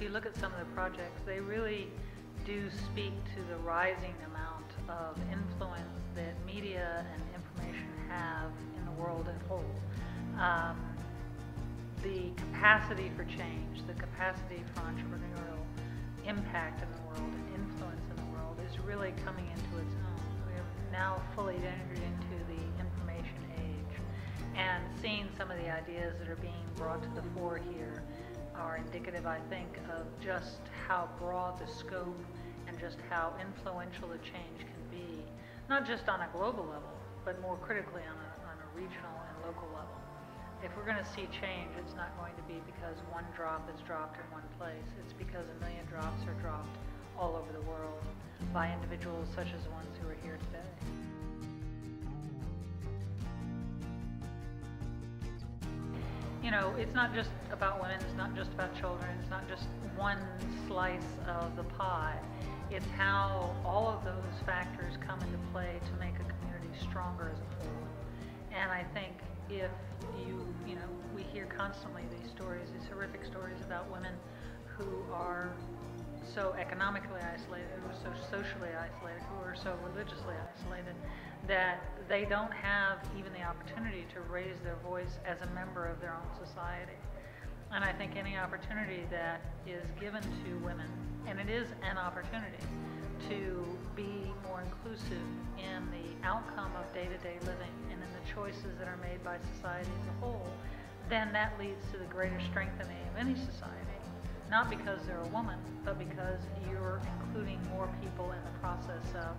if you look at some of the projects, they really do speak to the rising amount of influence that media and information have in the world as a whole. The capacity for change, the capacity for entrepreneurial impact in the world and influence in the world is really coming into its own. We have now fully entered into the information age, and seeing some of the ideas that are being brought to the fore here are indicative, I think, of just how broad the scope and just how influential the change can be, not just on a global level, but more critically on a regional and local level. If we're going to see change, it's not going to be because one drop is dropped in one place. It's because a million drops are dropped all over the world by individuals such as the ones who are here today. You know, it's not just about women, it's not just about children, it's not just one slice of the pie. It's how all of those factors come into play to make a community stronger as a whole. And I think if you know, we hear constantly these stories, these horrific stories about women who are so economically isolated, who are so socially isolated, who are so religiously isolated, that they don't have even the opportunity to raise their voice as a member of their own society. And I think any opportunity that is given to women, and it is an opportunity to be more inclusive in the outcome of day-to-day living and in the choices that are made by society as a whole, then that leads to the greater strengthening of any society. Not because they're a woman, but because you're including more people in the process of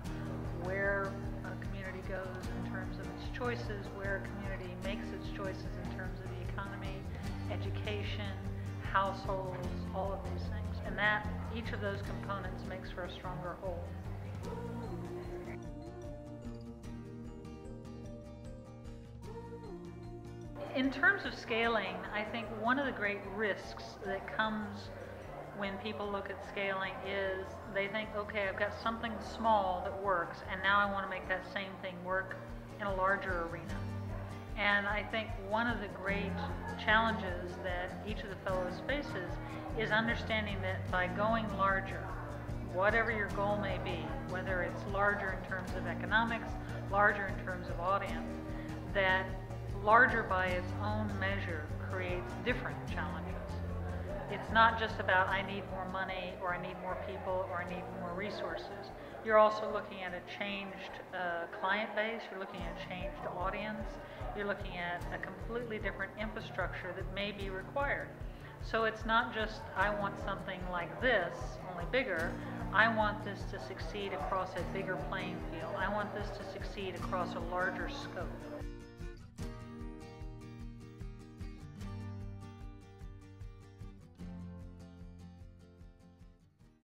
where a community goes in terms of its choices, where a community makes its choices in terms of the economy, education, households, all of these things. And that, each of those components makes for a stronger whole. In terms of scaling, I think one of the great risks that comes when people look at scaling is they think, okay, I've got something small that works, and now I want to make that same thing work in a larger arena. And I think one of the great challenges that each of the fellows faces is understanding that by going larger, whatever your goal may be, whether it's larger in terms of economics, larger in terms of audience, that larger by its own measure creates different challenges. It's not just about I need more money, or I need more people, or I need more resources. You're also looking at a changed client base, you're looking at a changed audience, you're looking at a completely different infrastructure that may be required. So it's not just I want something like this, only bigger. I want this to succeed across a bigger playing field. I want this to succeed across a larger scope.